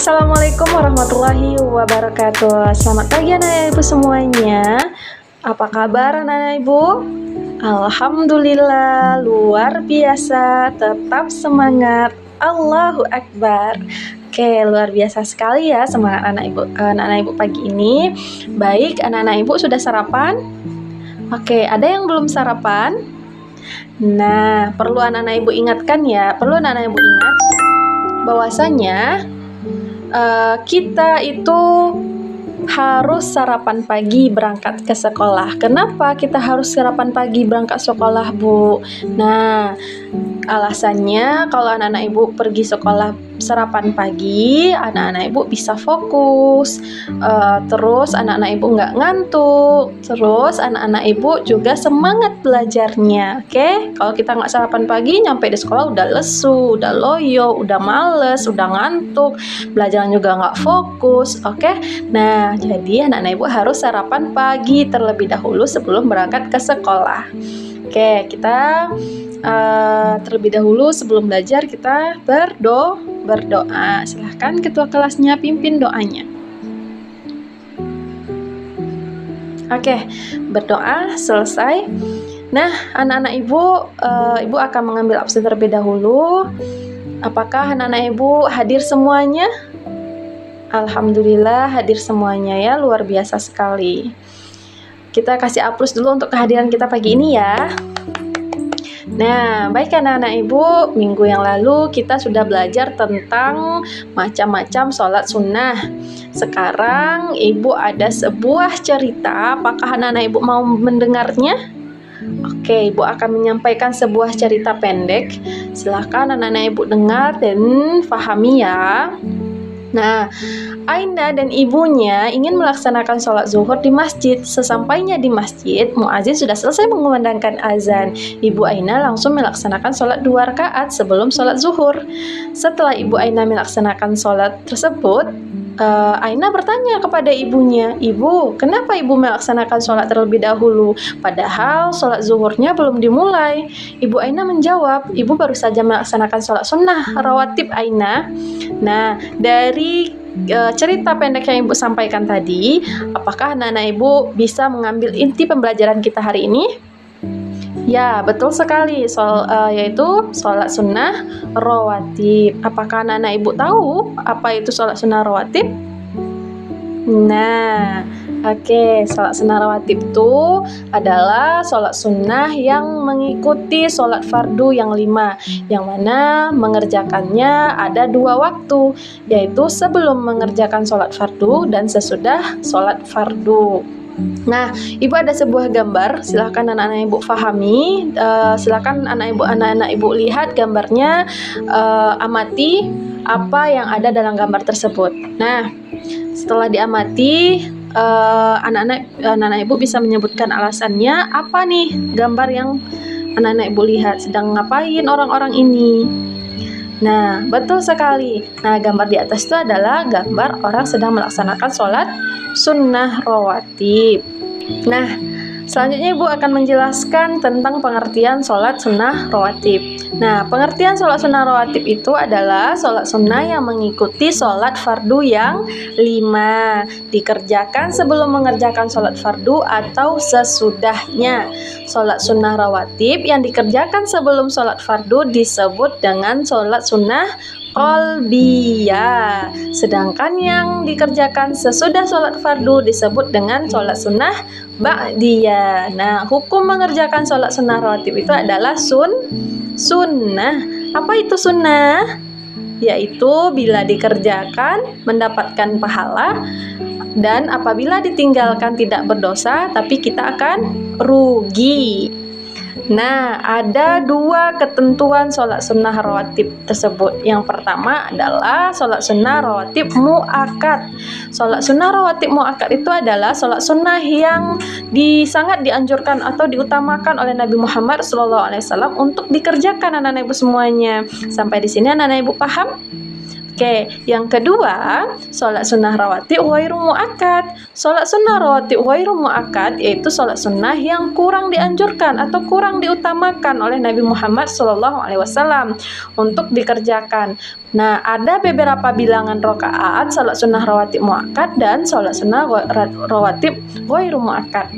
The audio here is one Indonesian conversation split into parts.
Assalamualaikum warahmatullahi wabarakatuh. Selamat pagi anak ibu semuanya. Apa kabar anak ibu? Alhamdulillah, luar biasa. Tetap semangat. Allahu Akbar. Oke, luar biasa sekali ya semangat anak-anak ibu pagi ini. Baik, anak-anak ibu sudah sarapan? Oke, ada yang belum sarapan? Nah, perlu anak-anak ibu ingatkan ya, perlu anak-anak ibu ingat bahwasanya kita itu harus sarapan pagi berangkat ke sekolah. Kenapa kita harus sarapan pagi berangkat sekolah, Bu? Nah, alasannya kalau anak-anak ibu pergi sekolah sarapan pagi, anak-anak ibu bisa fokus, terus anak-anak ibu nggak ngantuk, terus anak-anak ibu juga semangat belajarnya. Oke? Kalau kita nggak sarapan pagi, nyampe di sekolah udah lesu, udah loyo, udah males, udah ngantuk, belajaran juga nggak fokus. Oke? Nah, jadi anak-anak ibu harus sarapan pagi terlebih dahulu sebelum berangkat ke sekolah. Oke, kita terlebih dahulu sebelum belajar kita berdoa. Silahkan ketua kelasnya pimpin doanya. Oke, berdoa selesai. Nah, anak-anak ibu akan mengambil absen terlebih dahulu. Apakah anak-anak ibu hadir semuanya? Alhamdulillah hadir semuanya ya, luar biasa sekali. Kita kasih aplaus dulu untuk kehadiran kita pagi ini ya. Nah, baik anak-anak ibu, minggu yang lalu kita sudah belajar tentang macam-macam sholat sunnah. Sekarang ibu ada sebuah cerita, apakah anak-anak ibu mau mendengarnya? Oke, ibu akan menyampaikan sebuah cerita pendek. Silakan anak-anak ibu dengar dan fahami ya. Nah, Aina dan ibunya ingin melaksanakan sholat zuhur di masjid. Sesampainya di masjid, muazin sudah selesai mengumandangkan azan. Ibu Aina langsung melaksanakan sholat 2 rakaat sebelum sholat zuhur. Setelah ibu Aina melaksanakan sholat tersebut, Aina bertanya kepada ibunya, "Ibu, kenapa ibu melaksanakan sholat terlebih dahulu? Padahal sholat zuhurnya belum dimulai." Ibu Aina menjawab, "Ibu baru saja melaksanakan sholat sunnah rawatib Aina." Nah, dari cerita pendek yang ibu sampaikan tadi, apakah anak-anak ibu bisa mengambil inti pembelajaran kita hari ini? Ya, betul sekali, yaitu sholat sunnah rawatib. Apakah anak-anak ibu tahu apa itu sholat sunnah rawatib? Nah, oke, sholat sunnah rawatib itu adalah sholat sunnah yang mengikuti sholat fardu yang 5, yang mana mengerjakannya ada 2 waktu, yaitu sebelum mengerjakan sholat fardu dan sesudah sholat fardu. Nah, ibu ada sebuah gambar, silakan anak-anak ibu fahami, silakan anak-anak ibu lihat gambarnya, amati apa yang ada dalam gambar tersebut. Nah, setelah diamati, anak-anak ibu bisa menyebutkan alasannya apa nih gambar yang anak-anak ibu lihat, sedang ngapain orang-orang ini. Nah, betul sekali. Nah, gambar di atas itu adalah gambar orang sedang melaksanakan sholat sunnah rawatib. Nah, selanjutnya ibu akan menjelaskan tentang pengertian sholat sunnah rawatib. Nah, pengertian sholat sunnah rawatib itu adalah sholat sunnah yang mengikuti sholat fardu yang 5, dikerjakan sebelum mengerjakan sholat fardu atau sesudahnya. Sholat sunnah rawatib yang dikerjakan sebelum sholat fardu disebut dengan sholat sunnah qalbiyah, sedangkan yang dikerjakan sesudah sholat fardu disebut dengan sholat sunnah ba'diyah. Nah, hukum mengerjakan sholat sunnah rawatib itu adalah sunnah. Apa itu sunnah? Yaitu bila dikerjakan mendapatkan pahala, dan apabila ditinggalkan tidak berdosa, tapi kita akan rugi. Nah, ada 2 ketentuan sholat sunnah rawatib tersebut. Yang pertama adalah sholat sunnah rawatib mu'akkad. Sholat sunnah rawatib mu'akkad itu adalah sholat sunnah yang sangat dianjurkan atau diutamakan oleh Nabi Muhammad SAW untuk dikerjakan anak-anak ibu semuanya. Sampai di sini anak-anak ibu paham? Oke, yang kedua, sholat sunnah rawatib ghairu muakkad. Sholat sunnah rawatib ghairu muakkad yaitu sholat sunnah yang kurang dianjurkan atau kurang diutamakan oleh Nabi Muhammad SAW untuk dikerjakan. Nah, ada beberapa bilangan rakaat sholat sunnah rawatib muakkad dan sholat sunnah rawatib ghairu muakkad.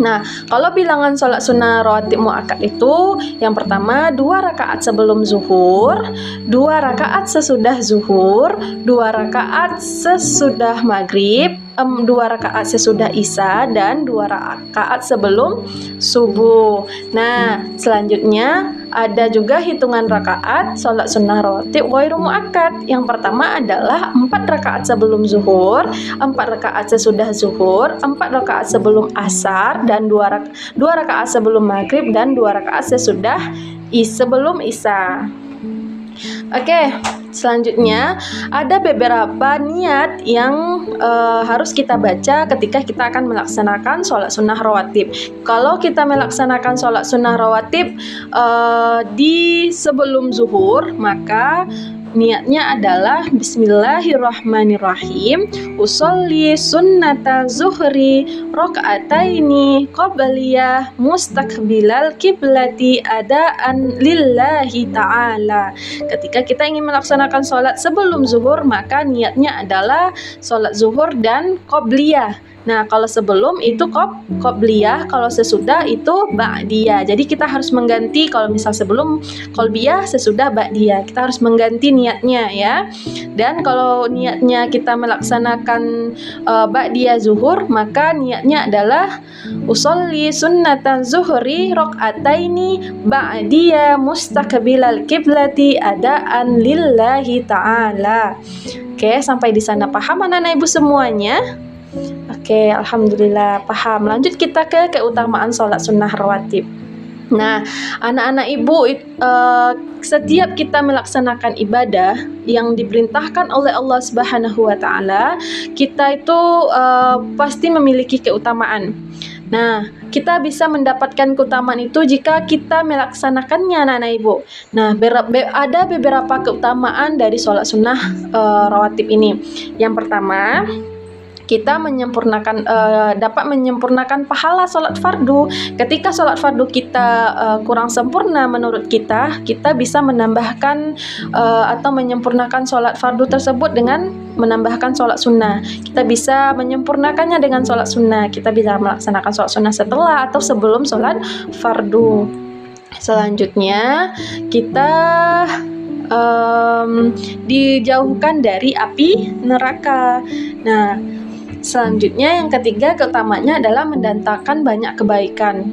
Nah, kalau bilangan sholat sunnah rawatib muakkad itu yang pertama 2 rakaat sebelum zuhur, 2 rakaat sesudah zuhur, 2 rakaat sesudah maghrib, 2 rakaat sesudah isya, dan 2 rakaat sebelum subuh. Nah, selanjutnya ada juga hitungan rakaat sholat sunnah rawatib ghairu muakkad. Yang pertama adalah 4 rakaat sebelum zuhur, 4 rakaat sesudah zuhur, 4 rakaat sebelum asar, dan 2 rakaat sebelum maghrib, dan 2 rakaat sesudah sebelum isya. Oke, selanjutnya ada beberapa niat yang harus kita baca ketika kita akan melaksanakan sholat sunnah rawatib. Kalau kita melaksanakan sholat sunnah rawatib di sebelum zuhur, maka niatnya adalah Bismillahirrahmanirrahim, usolli sunnata zuhri rok'ataini qobliyah mustaqbilal kiblati adaan lillahi ta'ala. Ketika kita ingin melaksanakan sholat sebelum zuhur, maka niatnya adalah sholat zuhur dan qobliyah. Nah, kalau sebelum itu qobliyah, kalau sesudah itu ba'diyah. Jadi kita harus mengganti, kalau misal sebelum qobliyah, sesudah ba'diyah. Kita harus mengganti niatnya ya. Dan kalau niatnya kita melaksanakan ba'diyah zuhur, maka niatnya adalah usolli sunnatan zuhri rok'ataini ba'diyah mustaqbilal kiblati adaan lillahi ta'ala. Oke, sampai di sana paham anak-anak ibu semuanya? Oke, alhamdulillah paham. Lanjut kita ke keutamaan sholat sunnah rawatib. Nah, anak-anak ibu, setiap kita melaksanakan ibadah yang diperintahkan oleh Allah Subhanahu wa Ta'ala, kita itu pasti memiliki keutamaan. Nah, kita bisa mendapatkan keutamaan itu jika kita melaksanakannya, anak-anak ibu. Nah, ada beberapa keutamaan dari sholat sunnah rawatib ini. Yang pertama, kita dapat menyempurnakan pahala sholat fardu. Ketika sholat fardu kita kurang sempurna menurut kita bisa menambahkan atau menyempurnakan sholat fardu tersebut dengan menambahkan sholat sunnah. Kita bisa menyempurnakannya dengan sholat sunnah. Kita bisa melaksanakan sholat sunnah setelah atau sebelum sholat fardu. Selanjutnya, kita dijauhkan dari api neraka. Nah, selanjutnya yang ketiga keutamanya adalah mendatangkan banyak kebaikan,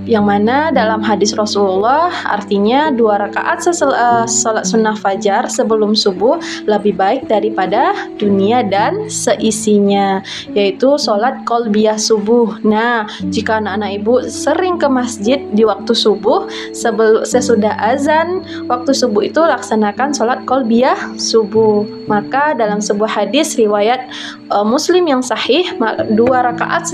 yang mana dalam hadis Rasulullah artinya 2 rakaat sholat sunnah fajar sebelum subuh lebih baik daripada dunia dan seisinya, yaitu sholat qalbiyah subuh. Nah, jika anak-anak ibu sering ke masjid di waktu subuh, sesudah azan waktu subuh itu laksanakan sholat qalbiyah subuh. Maka dalam sebuah hadis riwayat Muslim yang sahih, 2 rakaat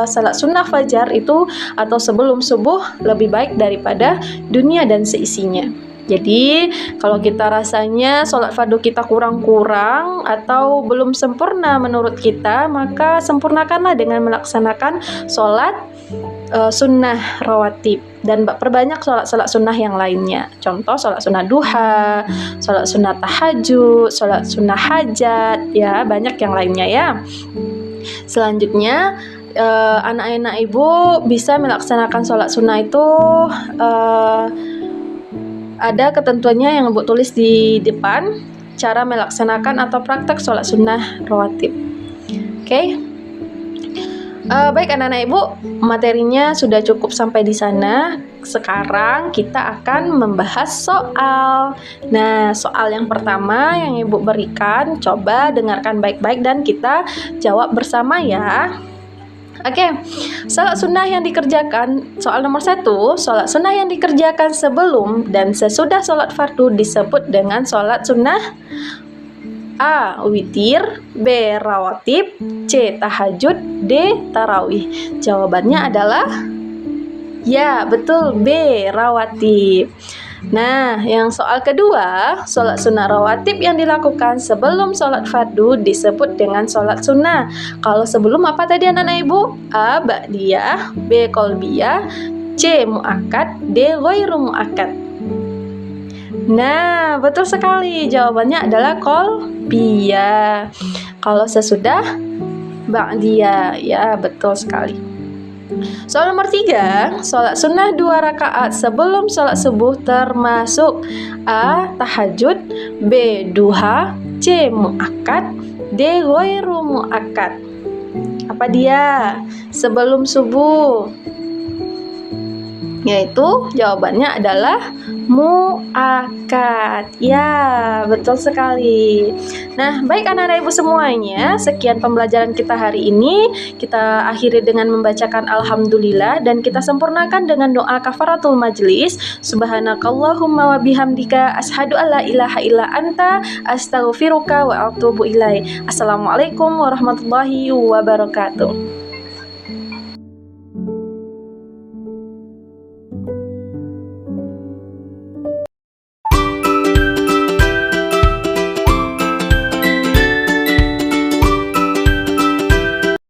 salat sunnah fajar itu atau sebelum subuh lebih baik daripada dunia dan seisinya. Jadi kalau kita rasanya sholat fardu kita kurang-kurang atau belum sempurna menurut kita, maka sempurnakanlah dengan melaksanakan sholat sunnah rawatib dan perbanyak sholat sunnah yang lainnya. Contoh sholat sunnah duha, sholat sunnah tahajud, sholat sunnah hajat, ya banyak yang lainnya ya. Selanjutnya anak-anak ibu bisa melaksanakan sholat sunnah itu ada ketentuannya yang ibu tulis di depan, cara melaksanakan atau praktek sholat sunnah rawatib. Oke. Baik anak-anak ibu, materinya sudah cukup sampai di sana. Sekarang kita akan membahas soal. Nah, soal yang pertama yang ibu berikan, coba dengarkan baik-baik dan kita jawab bersama ya. Oke, sholat sunnah yang dikerjakan, soal nomor 1, sholat sunnah yang dikerjakan sebelum dan sesudah sholat fardu disebut dengan sholat sunnah A. Witir, B. Rawatib, C. Tahajud, D. Tarawih. Jawabannya adalah ya, betul B. Rawatib. Nah, yang soal kedua, sholat sunnah rawatib yang dilakukan sebelum sholat fardu disebut dengan sholat sunnah. Kalau sebelum apa tadi anak-anak ibu? A. Ba'diyah, B. Qalbiyah, C. Mu'akkad, D. Ghairu mu'akkad. Nah, betul sekali. Jawabannya adalah qalbiyah. Kalau sesudah ba'diyah, ya betul sekali. Soal nomor 3, sholat sunnah 2 rakaat sebelum sholat subuh termasuk A. Tahajud, B. Duha, C. Mu'akkad, D. Ghairu mu'akkad. Apa dia sebelum subuh? Yaitu jawabannya adalah mu'akkad. Ya, betul sekali. Nah, baik anak-anak ibu semuanya, sekian pembelajaran kita hari ini. Kita akhiri dengan membacakan alhamdulillah dan kita sempurnakan dengan doa kafaratul majlis. Subhanakallahumma wa bihamdika asyhadu alla ilaha illa anta astaghfiruka wa atubu ilaik. Assalamualaikum warahmatullahi wabarakatuh.